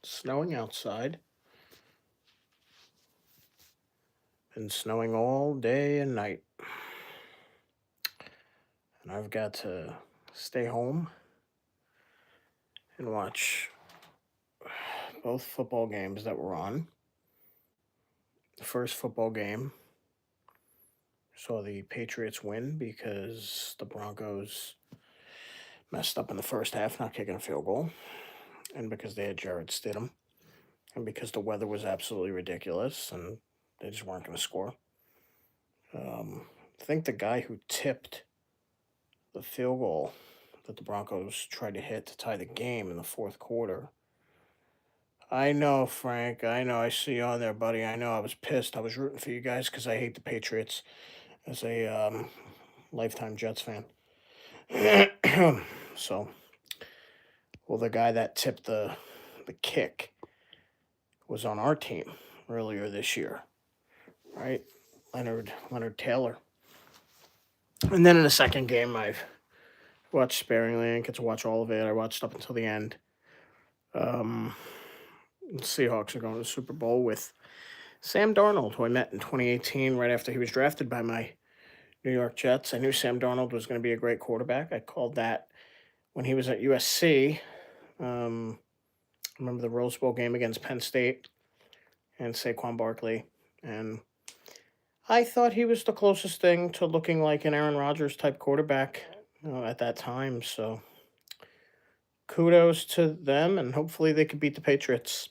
snowing outside. Been snowing all day and night. And I've got to stay home and watch both football games that were on. The first football game saw the Patriots win because the Broncos messed up in the first half, not kicking a field goal, and because they had Jared Stidham, and because the weather was absolutely ridiculous and they just weren't going to score. I think the guy who tipped the field goal that the Broncos tried to hit to tie the game in the fourth quarter. I know, Frank. I know. I see you on there, buddy. I know. I was pissed. I was rooting for you guys because I hate the Patriots as a lifetime Jets fan. So, well, the guy that tipped the kick was on our team earlier this year, right? Leonard Taylor. And then in the second game, I've watched sparingly. I didn't get to watch all of it. I watched up until the end. The Seahawks are going to the Super Bowl with Sam Darnold, who I met in 2018 right after he was drafted by my New York Jets. I knew Sam Darnold was going to be a great quarterback. I called that when he was at USC. I remember the Rose Bowl game against Penn State and Saquon Barkley. And I thought he was the closest thing to looking like an Aaron Rodgers type quarterback at that time. So kudos to them, and hopefully they could beat the Patriots.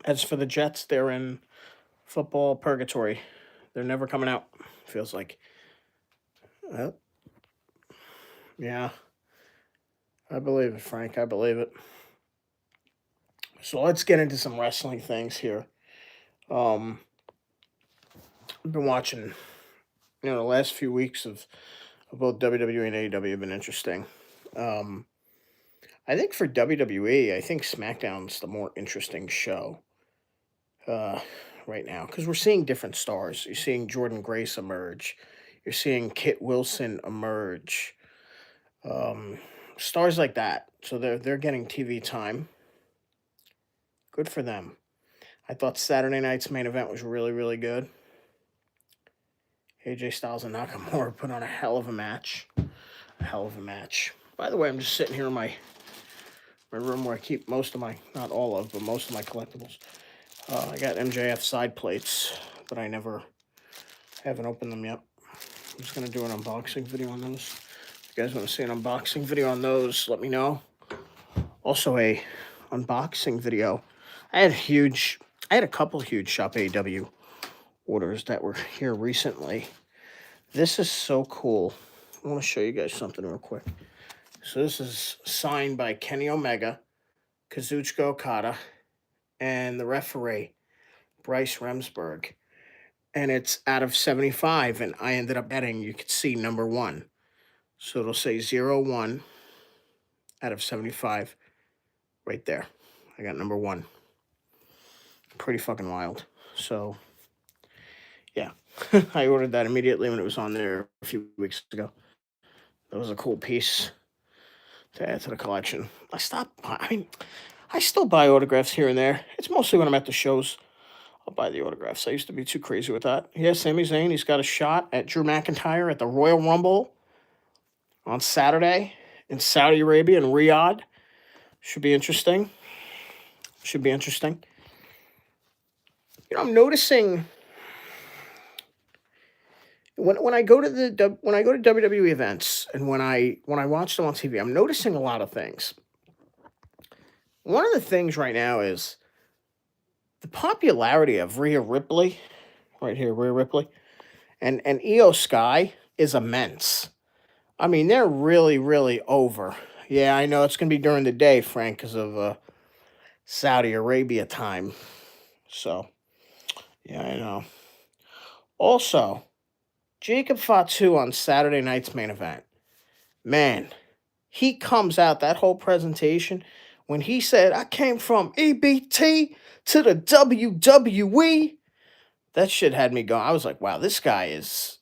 As for the Jets, they're in football purgatory. They're never coming out, feels like. Well, yeah, I believe it, Frank. I believe it. So let's get into some wrestling things here. I've been watching, the last few weeks of both WWE and AEW have been interesting. I think for WWE, I think SmackDown's the more interesting show right now because we're seeing different stars. You're seeing Jordan Grace emerge. You're seeing Kit Wilson emerge. Stars like that. So they're getting TV time. Good for them. I thought Saturday night's main event was really, really good. AJ Styles and Nakamura put on a hell of a match. A hell of a match. By the way, I'm just sitting here in my room where I keep most of my, not all of, but most of my collectibles. I got MJF side plates, but I haven't opened them yet. I'm just going to do an unboxing video on those. If you guys want to see an unboxing video on those, let me know. Also, a unboxing video. I had a couple huge Shop AW orders that were here recently. This is so cool. I want to show you guys something real quick. So this is signed by Kenny Omega, Kazuchika Okada, and the referee, Bryce Remsburg. And it's out of 75, and I ended up adding, you could see number 1. So it'll say 01 out of 75 right there. I got number 1. Pretty fucking wild. So, yeah. I ordered that immediately when it was on there a few weeks ago. That was a cool piece to add to the collection. I still buy autographs here and there. It's mostly when I'm at the shows. I'll buy the autographs. I used to be too crazy with that. Yeah, Sami Zayn, he's got a shot at Drew McIntyre at the Royal Rumble on Saturday in Saudi Arabia in Riyadh. Should be interesting. I'm noticing when I go to WWE events and when I watch them on TV, I'm noticing a lot of things. One of the things right now is the popularity of Rhea Ripley, right here, Rhea Ripley, and Io Sky is immense. I mean, they're really, really over. Yeah, I know it's going to be during the day, Frank, because of Saudi Arabia time. So, yeah, I know. Also, Jacob Fatu on Saturday night's main event. Man, he comes out, that whole presentation, when he said, I came from EBT to the WWE, that shit had me going. I was like, wow, this guy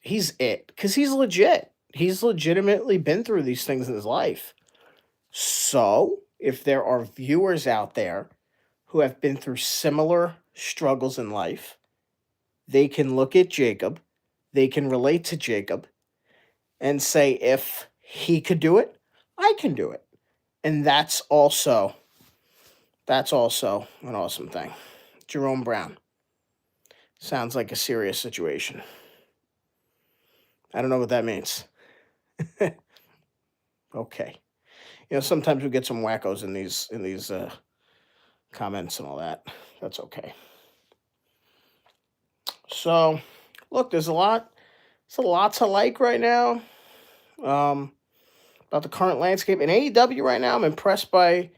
he's it. Because he's legit. He's legitimately been through these things in his life. So, if there are viewers out there who have been through similar struggles in life, they can look at Jacob, they can relate to Jacob, and say, if he could do it, I can do it. And that's also an awesome thing. Jerome Brown. Sounds like a serious situation. I don't know what that means. Okay. Sometimes we get some wackos in these comments and all that. That's okay. So, look, there's a lot to like right now. About the current landscape in AEW right now. I'm impressed by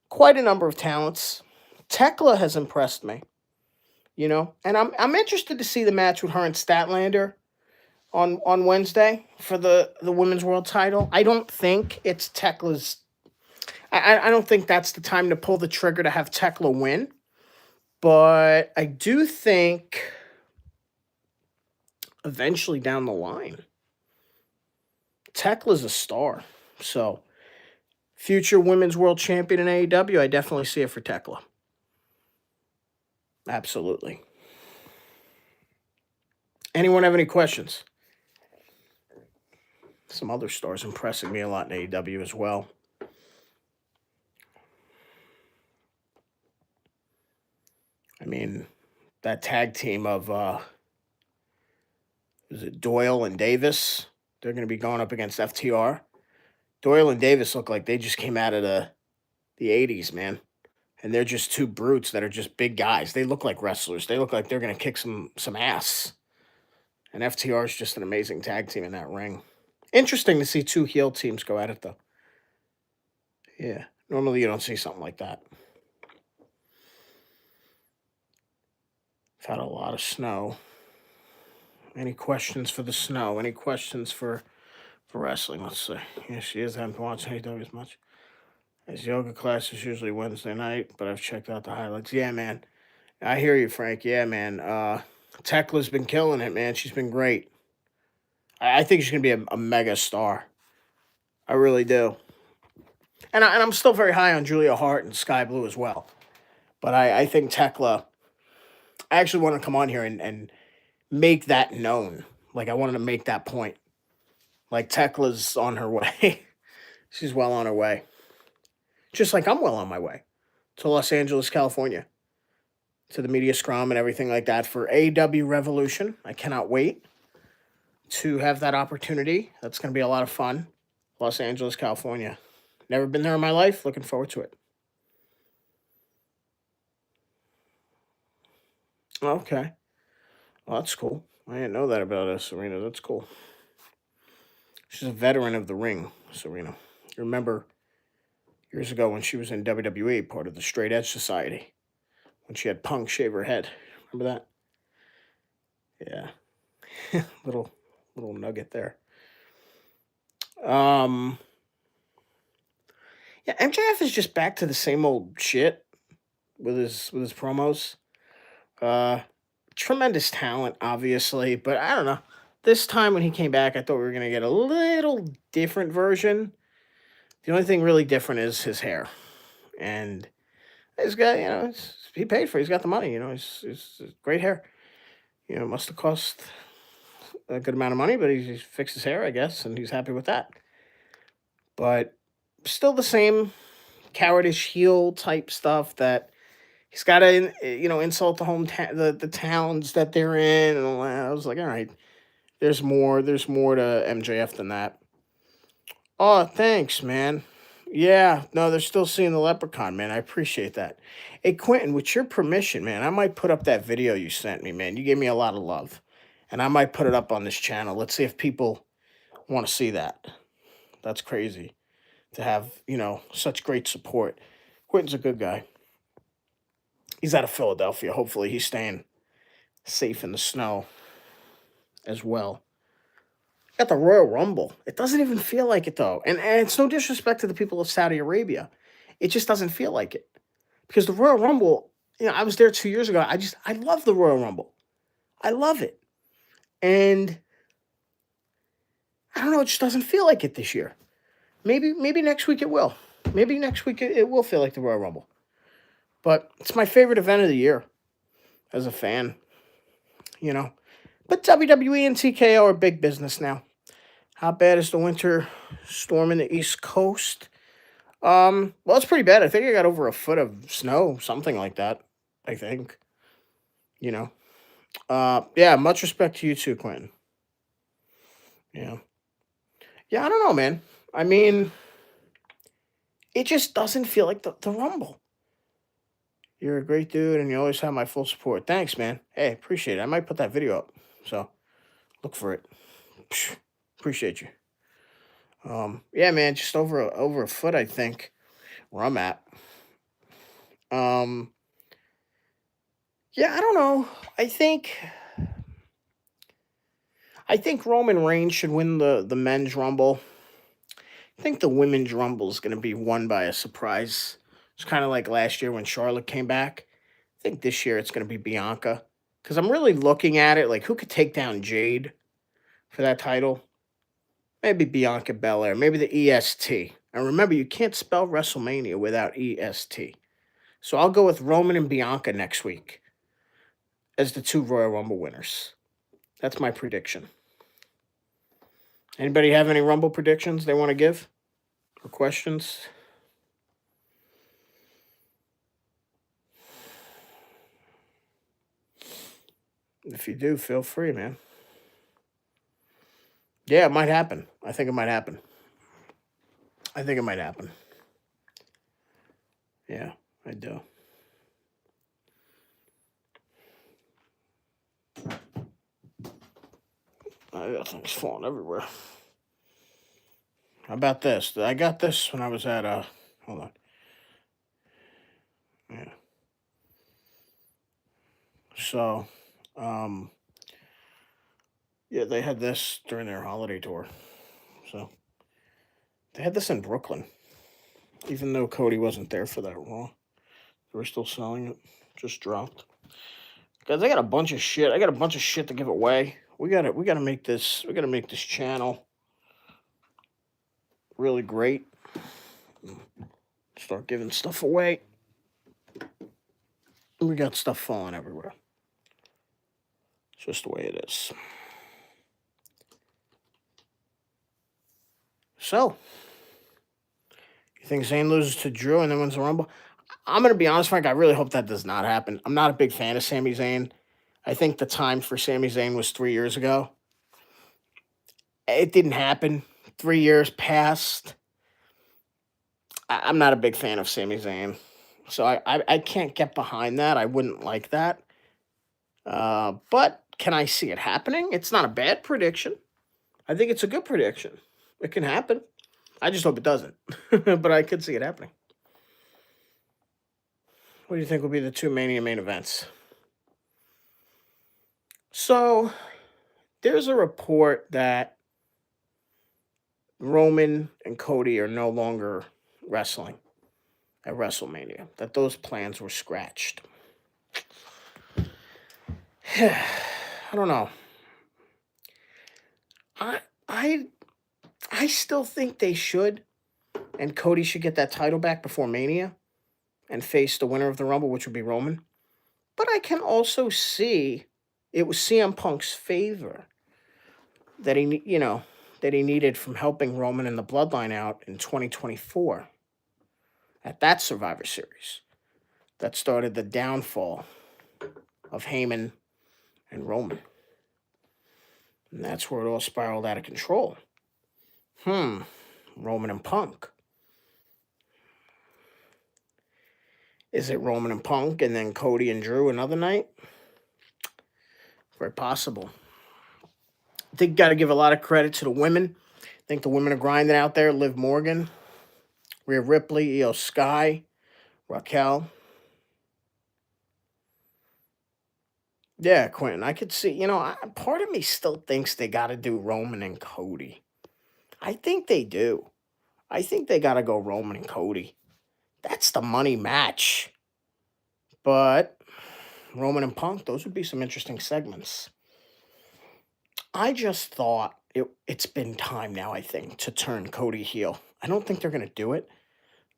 quite a number of talents. Tekla has impressed me, and I'm interested to see the match with her and Statlander on Wednesday for the women's world title. I don't think it's Tekla's. I don't think that's the time to pull the trigger to have Tekla win, but I do think eventually down the line, Tekla's a star. So, future women's world champion in AEW, I definitely see it for Tekla. Absolutely. Anyone have any questions? Some other stars impressing me a lot in AEW as well. I mean, that tag team of is it Doyle and Davis? They're going to be going up against FTR. Doyle and Davis look like they just came out of the 80s, man. And they're just two brutes that are just big guys. They look like wrestlers. They look like they're going to kick some ass. And FTR is just an amazing tag team in that ring. Interesting to see two heel teams go at it, though. Yeah, normally you don't see something like that. I've had a lot of snow. Any questions for the snow? Any questions for wrestling? Let's see. Yeah, she is. I haven't watched AEW as much. His yoga class is usually Wednesday night, but I've checked out the highlights. Yeah, man. I hear you, Frank. Yeah, man. Tekla's been killing it, man. She's been great. I think she's going to be a mega star. I really do. And I'm still very high on Julia Hart and Sky Blue as well. But I think Tekla, I actually want to come on here and make that known. Like, I wanted to make that point. Like, Tekla's on her way. She's well on her way. Just like I'm well on my way to Los Angeles, California, to the media scrum and everything like that for AEW Revolution. I cannot wait to have that opportunity. That's going to be a lot of fun. Los Angeles, California. Never been there in my life. Looking forward to it. Okay. Well, that's cool. I didn't know that about Serena. That's cool. She's a veteran of the ring, Serena. You remember years ago when she was in WWE, part of the Straight Edge Society, when she had Punk shave her head. Remember that? Yeah. little nugget there. Yeah, MJF is just back to the same old shit with his promos. Tremendous talent, obviously, but I don't know. This time when he came back, I thought we were gonna get a little different version. The only thing really different is his hair, and this guy, he paid for it. He's got the money, he's great hair. It must have cost a good amount of money, but he's fixed his hair, I guess, and he's happy with that. But still the same cowardice heel type stuff that he's got to, insult the the towns that they're in, and all that. I was like, all right, there's more to MJF than that. Oh, thanks, man. Yeah, no, they're still seeing the leprechaun, man. I appreciate that. Hey, Quentin, with your permission, man, I might put up that video you sent me, man. You gave me a lot of love, and I might put it up on this channel. Let's see if people want to see that. That's crazy to have, such great support. Quentin's a good guy. He's out of Philadelphia. Hopefully he's staying safe in the snow as well. Got the Royal Rumble. It doesn't even feel like it, though. And it's no disrespect to the people of Saudi Arabia. It just doesn't feel like it. Because the Royal Rumble, I was there 2 years ago. I love the Royal Rumble. I love it. And I don't know, it just doesn't feel like it this year. Maybe next week it will. Maybe next week it will feel like the Royal Rumble. But it's my favorite event of the year as a fan, you know. But WWE and TKO are big business now. How bad is the winter storm in the East Coast? Well, it's pretty bad. I think I got over a foot of snow, something like that. I think, you know. Yeah, much respect to you too, Quentin. Yeah. Yeah, I don't know, man. I mean, it just doesn't feel like the Rumble. You're a great dude and you always have my full support. Thanks, man. Hey, appreciate it. I might put that video up. So look for it. Psh, appreciate you. Yeah, man, just over a foot, I think, where I'm at. Um, yeah, I don't know. I think I think Roman Reigns should win the men's rumble. I think the women's rumble is going to be won by a surprise. It's kind of like last year when Charlotte came back. I think this year it's going to be Bianca because I'm really looking at it like who could take down Jade for that title. Maybe Bianca Belair, maybe the EST. And remember, you can't spell WrestleMania without EST. So I'll go with Roman and Bianca next week as the two Royal Rumble winners. That's my prediction. Anybody have any Rumble predictions they want to give or questions? If you do, feel free, man. Yeah, it might happen. I think it might happen. I think it might happen. Yeah, I do. I got things falling everywhere. How about this? I got this when I was at hold on. Yeah. So, um yeah, they had this during their holiday tour. So, they had this in Brooklyn. Even though Cody wasn't there for that Raw. They were still selling it. Just dropped. Guys, I got a bunch of shit. I got a bunch of shit to give away. We gotta make this channel really great. Start giving stuff away. We got stuff falling everywhere. It's just the way it is. So, you think Zayn loses to Drew and then wins the Rumble? I'm gonna be honest, Frank. I really hope that does not happen. I'm not a big fan of Sami Zayn. I think the time for Sami Zayn was 3 years ago. It didn't happen. 3 years passed. I'm not a big fan of Sami Zayn. So I can't get behind that. I wouldn't like that. But can I see it happening? It's not a bad prediction. I think it's a good prediction. It can happen. I just hope it doesn't. But I could see it happening. What do you think will be the two Mania main events? So there's a report that Roman and Cody are no longer wrestling at WrestleMania, that those plans were scratched. I don't know. I I I still think they should, and Cody should get that title back before Mania and face the winner of the Rumble, which would be Roman. But I can also see it was CM Punk's favor that that he needed from helping Roman and the Bloodline out in 2024 at that Survivor Series that started the downfall of Heyman and Roman. And that's where it all spiraled out of control. Roman and Punk. Is it Roman and Punk and then Cody and Drew another night? Very possible. I think you got to give a lot of credit to the women. I think the women are grinding out there. Liv Morgan, Rhea Ripley, Io Sky, Raquel. Yeah, Quentin, I could see, part of me still thinks they got to do Roman and Cody. I think they do. I think they got to go Roman and Cody. That's the money match. But Roman and Punk, those would be some interesting segments. I just thought it's been time now, I think, to turn Cody heel. I don't think they're going to do it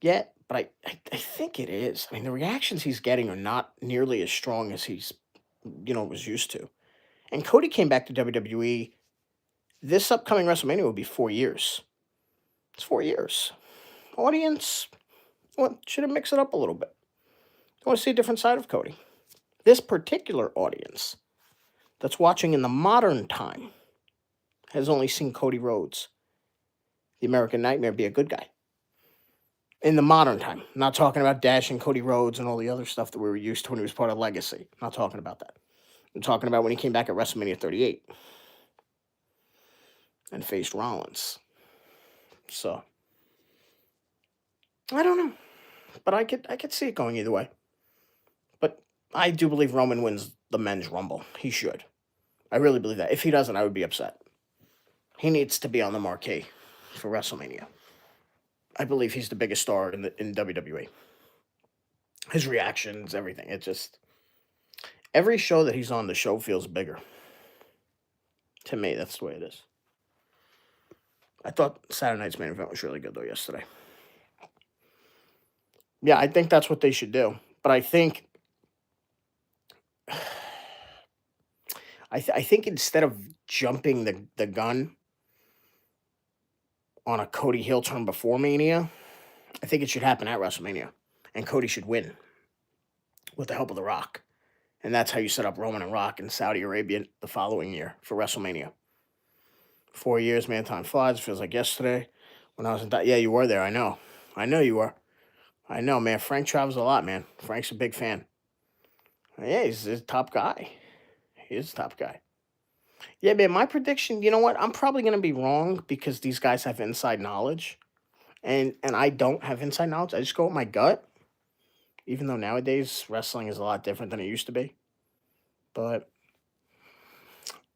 yet, but I think it is. I mean, the reactions he's getting are not nearly as strong as was used to. And Cody came back to WWE. This upcoming WrestleMania will be 4 years. It's 4 years. Audience, well, should have mixed it up a little bit. I want to see a different side of Cody. This particular audience that's watching in the modern time has only seen Cody Rhodes, the American Nightmare, be a good guy. In the modern time. I'm not talking about Dash and Cody Rhodes and all the other stuff that we were used to when he was part of Legacy. I'm not talking about that. I'm talking about when he came back at WrestleMania 38 and faced Rollins. So, I don't know. But I could see it going either way. But I do believe Roman wins the men's Rumble. He should. I really believe that. If he doesn't, I would be upset. He needs to be on the marquee for WrestleMania. I believe he's the biggest star in WWE. His reactions, everything. It just... Every show that he's on, the show feels bigger. To me, that's the way it is. I thought Saturday night's main event was really good, though, yesterday. Yeah, I think that's what they should do. But I think... I think instead of jumping the gun on a Cody heel turn before Mania, I think it should happen at WrestleMania. And Cody should win with the help of The Rock. And that's how you set up Roman and Rock in Saudi Arabia the following year for WrestleMania. 4 years, man, time flies. It feels like yesterday when I was in that. Yeah, you were there. I know. I know you were. I know, man. Frank travels a lot, man. Frank's a big fan. Yeah, he's a top guy. He is a top guy. Yeah, man, my prediction, you know what? I'm probably going to be wrong because these guys have inside knowledge. And I don't have inside knowledge. I just go with my gut. Even though nowadays wrestling is a lot different than it used to be. But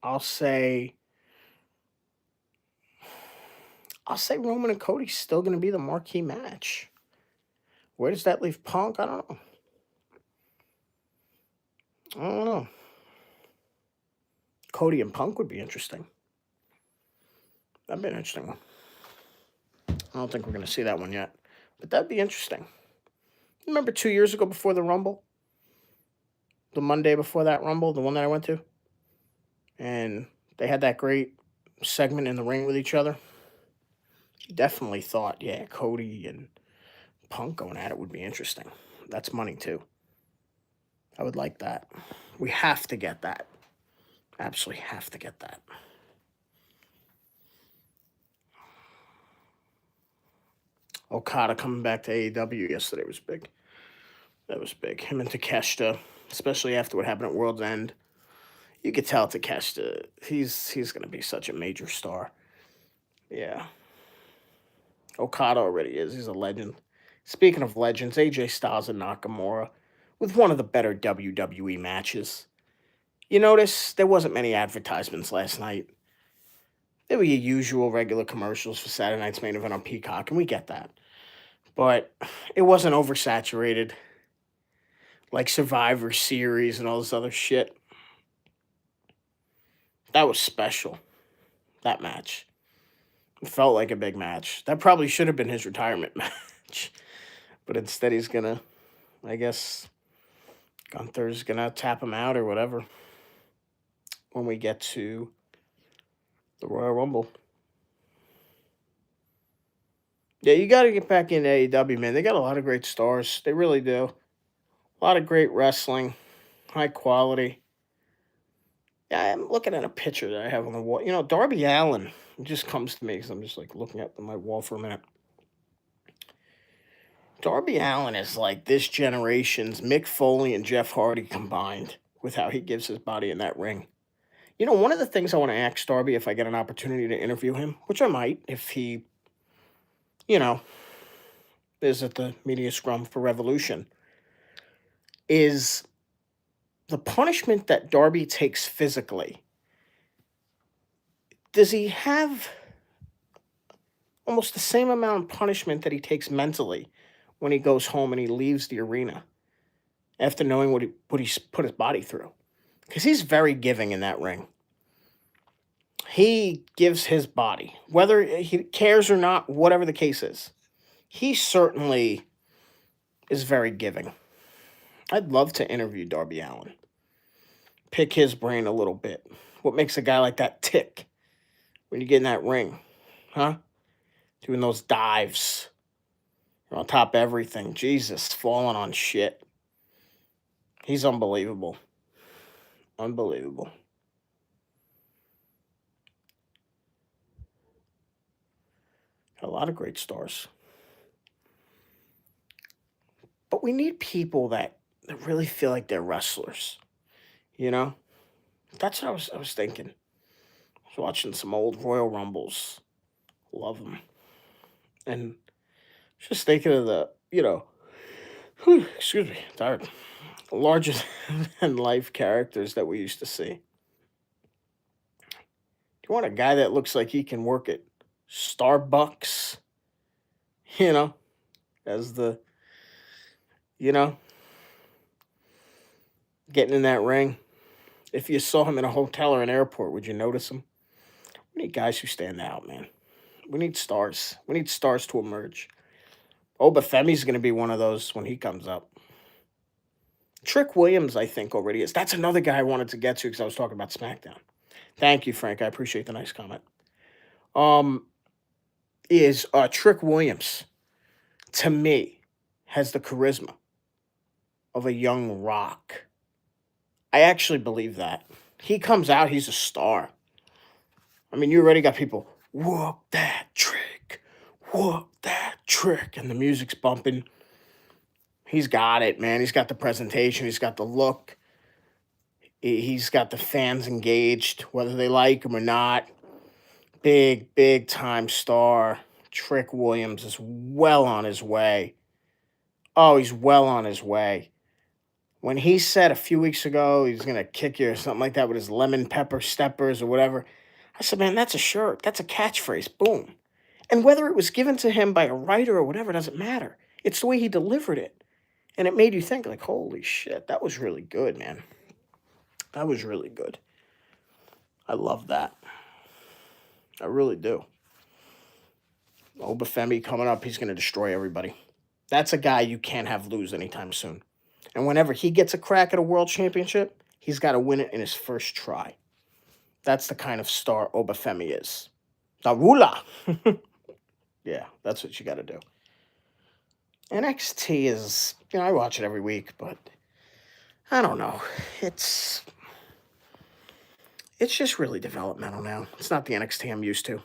I'll say Roman and Cody's still going to be the marquee match. Where does that leave Punk? I don't know. Cody and Punk would be interesting. That'd be an interesting one. I don't think we're going to see that one yet. But that'd be interesting. Remember 2 years ago before the Rumble? The Monday before that Rumble, the one that I went to? And they had that great segment in the ring with each other. Definitely thought, yeah, Cody and Punk going at it would be interesting. That's money, too. I would like that. We have to get that. Absolutely have to get that. Okada coming back to AEW yesterday was big. That was big. Him and Takeshita, especially after what happened at World's End. You could tell Takeshita, he's going to be such a major star. Yeah. Okada already is. He's a legend. Speaking of legends, AJ Styles and Nakamura with one of the better WWE matches. You notice there wasn't many advertisements last night. There were your usual regular commercials for Saturday night's main event on Peacock, and we get that. But it wasn't oversaturated like Survivor Series and all this other shit. That was special, that match. It felt like a big match. That probably should have been his retirement match. But instead he's going to, I guess, Gunther's going to tap him out or whatever when we get to the Royal Rumble. Yeah, you got to get back into AEW, man. They got a lot of great stars. They really do. A lot of great wrestling. High quality. Yeah, I'm looking at a picture that I have on the wall. You know, Darby Allin just comes to me because I'm just like looking at my wall for a minute. Darby Allin is like this generation's Mick Foley and Jeff Hardy combined with how he gives his body in that ring. You know, one of the things I want to ask Darby if I get an opportunity to interview him, which I might if he, is at the media scrum for Revolution, is the punishment that Darby takes physically. Does he have almost the same amount of punishment that he takes mentally when he goes home and he leaves the arena after knowing what he's put his body through? Because he's very giving in that ring. He gives his body, whether he cares or not, whatever the case is. He certainly is very giving. I'd love to interview Darby Allin, pick his brain a little bit. What makes a guy like that tick when you get in that ring, huh? Doing those dives. You're on top of everything. Jesus, falling on shit. He's unbelievable. Unbelievable. A lot of great stars. But we need people that really feel like they're wrestlers. You know? That's what I was thinking. I was watching some old Royal Rumbles. Love them. And just thinking of excuse me, tired. Larger than life characters that we used to see. You want a guy that looks like he can work at Starbucks, you know, as the, you know, getting in that ring. If you saw him in a hotel or an airport, would you notice him? We need guys who stand out, man. We need stars. We need stars to emerge. Obafemi's going to be one of those when he comes up. Trick Williams, I think, already is. That's another guy I wanted to get to because I was talking about SmackDown. Thank you, Frank. I appreciate the nice comment. Is Trick Williams, to me, has the charisma of a young Rock. I actually believe that. He comes out, he's a star. I mean, you already got people, whoop that trick, and the music's bumping. He's got it, man. He's got the presentation, he's got the look, he's got the fans engaged, whether they like him or not. Big time star. Trick Williams is well on his way. Oh, he's well on his way. When he said a few weeks ago he's going to kick you or something like that with his lemon pepper steppers or whatever, I said, man, that's a shirt. That's a catchphrase. Boom. And whether it was given to him by a writer or whatever doesn't matter. It's the way he delivered it. And it made you think, like, holy shit, that was really good, man. That was really good. I love that. I really do. Obafemi coming up, he's going to destroy everybody. That's a guy you can't have lose anytime soon. And whenever he gets a crack at a world championship, he's got to win it in his first try. That's the kind of star Obafemi is. Darula! Yeah, that's what you got to do. NXT is, I watch it every week, but I don't know. It's just really developmental now. It's not the NXT I'm used to.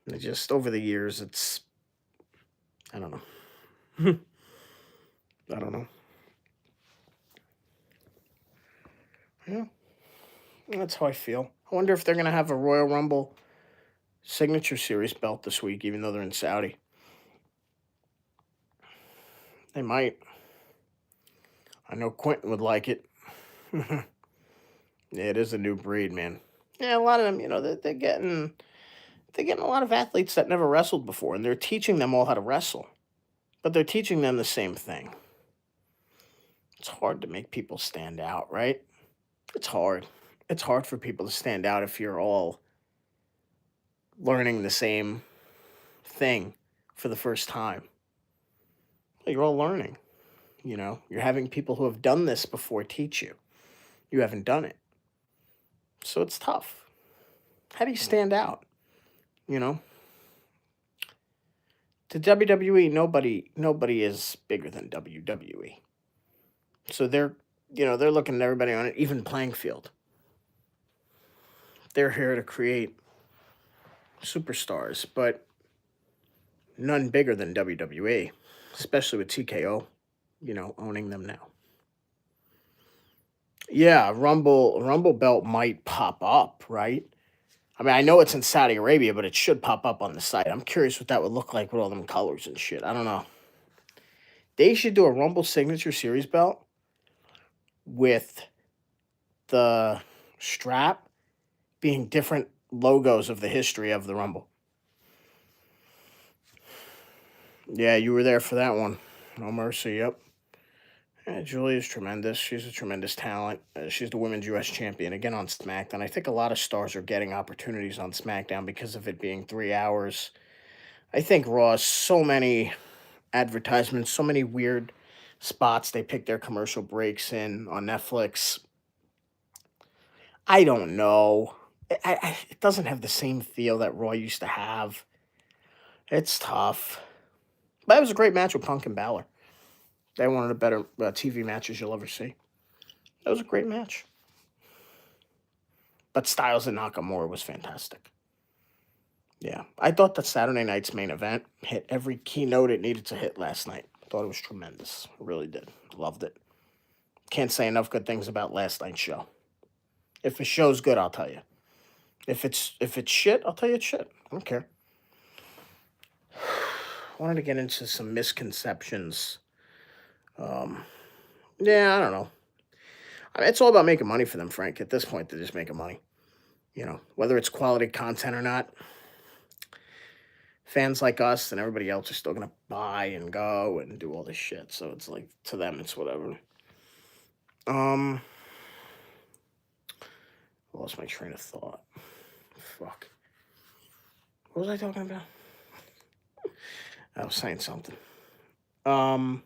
And just over the years, I don't know. I don't know. Yeah, that's how I feel. I wonder if they're going to have a Royal Rumble Signature Series belt this week, even though they're in Saudi. They might. I know Quentin would like it. Yeah, it is a new breed, man. Yeah, a lot of them, they're getting a lot of athletes that never wrestled before, and they're teaching them all how to wrestle. But they're teaching them the same thing. It's hard to make people stand out, right? It's hard. It's hard for people to stand out if you're all learning the same thing for the first time. You're all learning, You're having people who have done this before teach you. You haven't done it. So it's tough. How do you stand out? To WWE, nobody is bigger than WWE. So they're looking at everybody on an even playing field. They're here to create superstars, but none bigger than WWE, especially with TKO, owning them now. Yeah, Rumble belt might pop up, right? I mean, I know it's in Saudi Arabia, but it should pop up on the site. I'm curious what that would look like with all them colors and shit. I don't know. They should do a Rumble Signature Series belt with the strap being different logos of the history of the Rumble. Yeah, you were there for that one. No mercy, yep. Yeah, Julia's tremendous. She's a tremendous talent. She's the women's U.S. champion, again on SmackDown. I think a lot of stars are getting opportunities on SmackDown because of it being 3 hours. I think Raw has so many advertisements, so many weird spots they pick their commercial breaks in on Netflix. I don't know. It doesn't have the same feel that Raw used to have. It's tough. But it was a great match with Punk and Balor. They one of the better TV matches you'll ever see. That was a great match. But Styles and Nakamura was fantastic. Yeah, I thought that Saturday night's main event hit every keynote it needed to hit last night. Thought it was tremendous. I really did. Loved it. Can't say enough good things about last night's show. If a show's good, I'll tell you. If it's shit, I'll tell you it's shit. I don't care. Wanted to get into some misconceptions. Yeah, I don't know. I mean, it's all about making money for them, Frank. At this point, they're just making money. You know, whether it's quality content or not, fans like us and everybody else are still gonna buy and go and do all this shit. So it's like to them, it's whatever. I lost my train of thought. Fuck. What was I talking about? I was saying something. I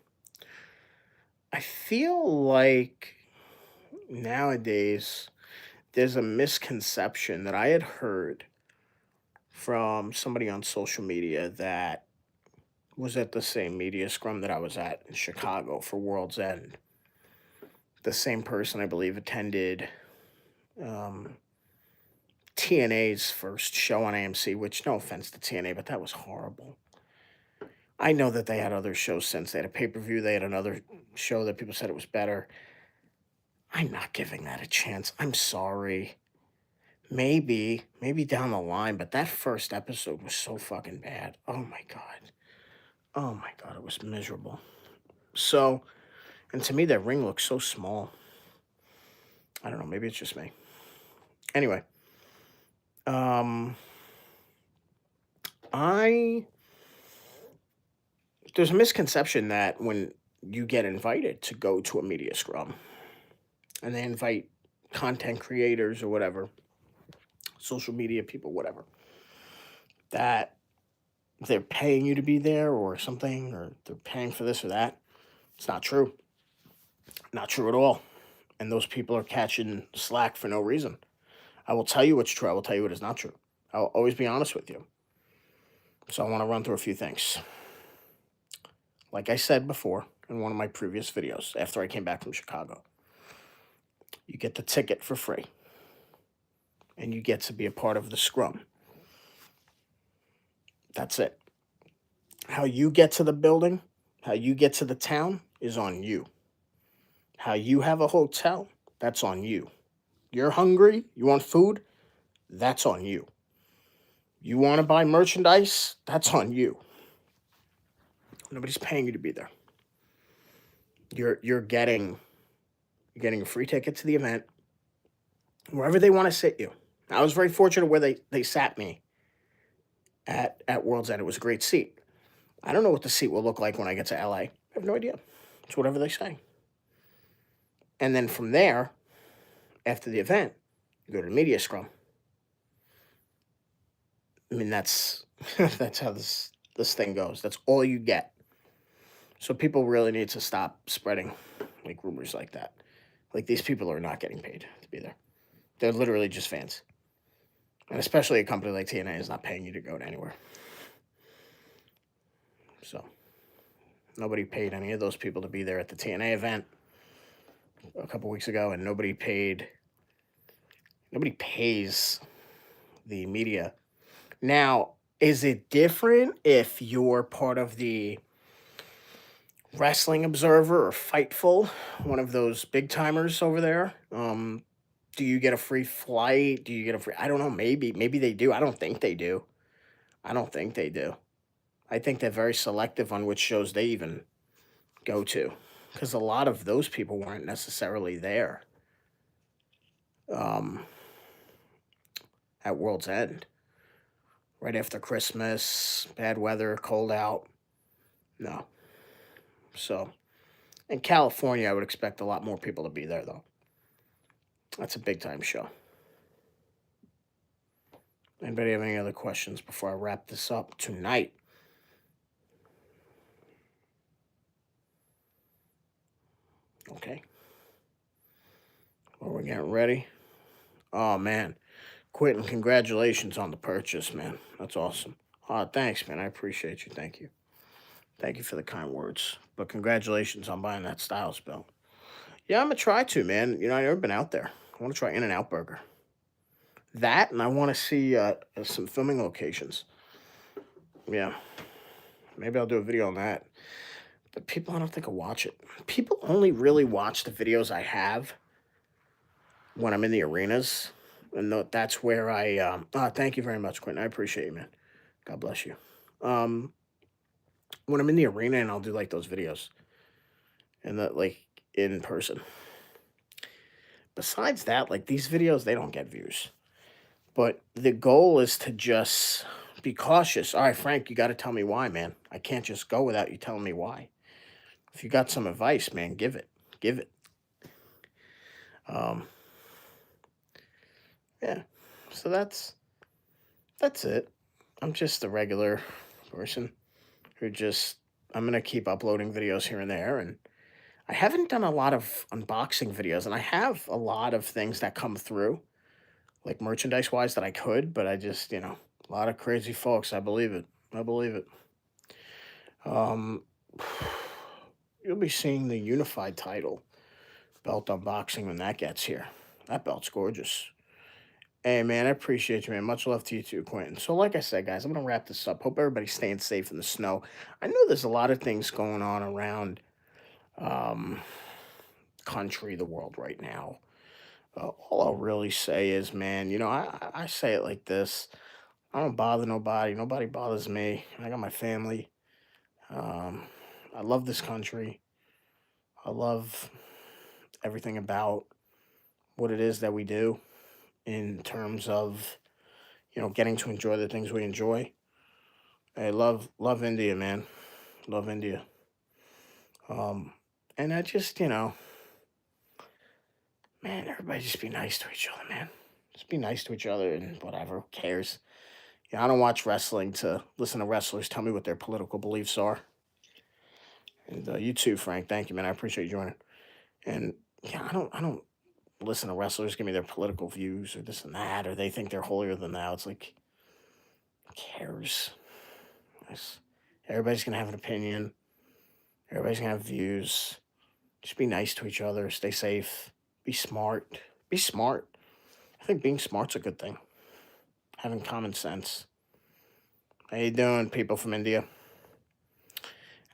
feel like nowadays there's a misconception that I had heard from somebody on social media that was at the same media scrum that I was at in Chicago for World's End. The same person, I believe, attended TNA's first show on AMC, which, no offense to TNA, but that was horrible. I know that they had other shows since. They had a pay-per-view. They had another show that people said it was better. I'm not giving that a chance. I'm sorry. Maybe down the line, but that first episode was so fucking bad. Oh my God. Oh my God, it was miserable. So, and to me, that ring looks so small. I don't know. Maybe it's just me. Anyway, there's a misconception that when you get invited to go to a media scrum and they invite content creators or whatever, social media people, whatever, that they're paying you to be there or something, or they're paying for this or that. It's not true. Not true at all. And those people are catching slack for no reason. I will tell you what's true. I will tell you what is not true. I'll always be honest with you. So I want to run through a few things. Like I said before in one of my previous videos, after I came back from Chicago, you get the ticket for free. And you get to be a part of the scrum. That's it. How you get to the building, how you get to the town is on you. How you have a hotel, that's on you. You're hungry, you want food, that's on you. You want to buy merchandise, that's on you. Nobody's paying you to be there. You're getting a free ticket to the event, wherever they want to sit you. I was very fortunate where they sat me at World's End. It was a great seat. I don't know what the seat will look like when I get to LA. I have no idea. It's whatever they say. And then from there, after the event, you go to the media scrum. I mean, that's that's how this thing goes. That's all you get. So people really need to stop spreading like rumors like that. Like, these people are not getting paid to be there. They're literally just fans. And especially a company like TNA is not paying you to go to anywhere. So nobody paid any of those people to be there at the TNA event a couple weeks ago, and nobody pays the media. Now, is it different if you're part of the Wrestling Observer or Fightful, one of those big timers over there? Do you get a free flight? Do you get a free? I don't know. Maybe they do. I don't think they do. I think they're very selective on which shows they even go to, because a lot of those people weren't necessarily there at World's End. Right after Christmas, bad weather, cold out. No. So, in California, I would expect a lot more people to be there, though. That's a big-time show. Anybody have any other questions before I wrap this up tonight? Okay. Well, we're getting ready. Oh, man. Quentin, congratulations on the purchase, man. That's awesome. Thanks, man. I appreciate you. Thank you. Thank you for the kind words. But congratulations on buying that Styles belt. Yeah, I'm going to try to, man. You know, I've never been out there. I want to try In-N-Out Burger. That, and I want to see some filming locations. Yeah. Maybe I'll do a video on that. But people, I don't think will watch it. People only really watch the videos I have when I'm in the arenas. And that's where thank you very much, Quentin. I appreciate you, man. God bless you. Um, when I'm in the arena and I'll do like those videos and that like in person. Besides that, like these videos, they don't get views. But the goal is to just be cautious. All right, Frank, you got to tell me why, man. I can't just go without you telling me why. If you got some advice, man, give it. Give it. Um, yeah. So that's it. I'm just a regular person who just I'm gonna keep uploading videos here and there, and I haven't done a lot of unboxing videos, and I have a lot of things that come through, like merchandise wise, that I could, but I just a lot of crazy folks. I believe it. I believe it. Um, you'll be seeing the unified title belt unboxing when that gets here. That belt's gorgeous. Hey, man, I appreciate you, man. Much love to you too, Quentin. So, like I said, guys, I'm going to wrap this up. Hope everybody's staying safe in the snow. I know there's a lot of things going on around um, country, the world right now. All I'll really say is, man, I say it like this. I don't bother nobody. Nobody bothers me. I got my family. Um, I love this country. I love everything about what it is that we do in terms of, getting to enjoy the things we enjoy. I love India, man. Love India. Um, and I just, man, everybody just be nice to each other, man. Just be nice to each other and whatever. Who cares? Yeah, I don't watch wrestling to listen to wrestlers tell me what their political beliefs are. And you too, Frank. Thank you, man. I appreciate you joining. And yeah, I don't listen to wrestlers give me their political views or this and that, or they think they're holier than thou. It's like, who cares? It's- Everybody's gonna have an opinion. Everybody's gonna have views. Just be nice to each other. Stay safe. Be smart. Be smart. I think being smart's a good thing. Having common sense. How you doing, people from India?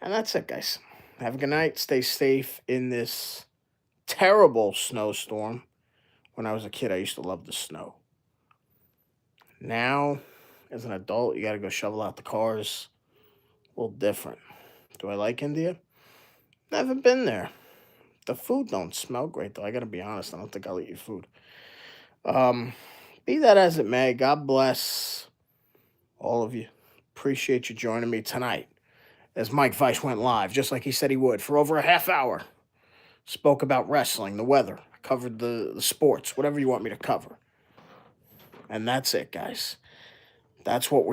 And that's it, guys. Have a good night. Stay safe in this terrible snowstorm. When I was a kid, I used to love the snow. Now, as an adult, you got to go shovel out the cars. A little different. Do I like India? Never been there. The food don't smell great, though. I got to be honest. I don't think I'll eat your food. Um, be that as it may, God bless all of you. Appreciate you joining me tonight as Mike Weiss went live, just like he said he would, for over a half hour. Spoke about wrestling, the weather, covered the sports, whatever you want me to cover. And that's it, guys. That's what we're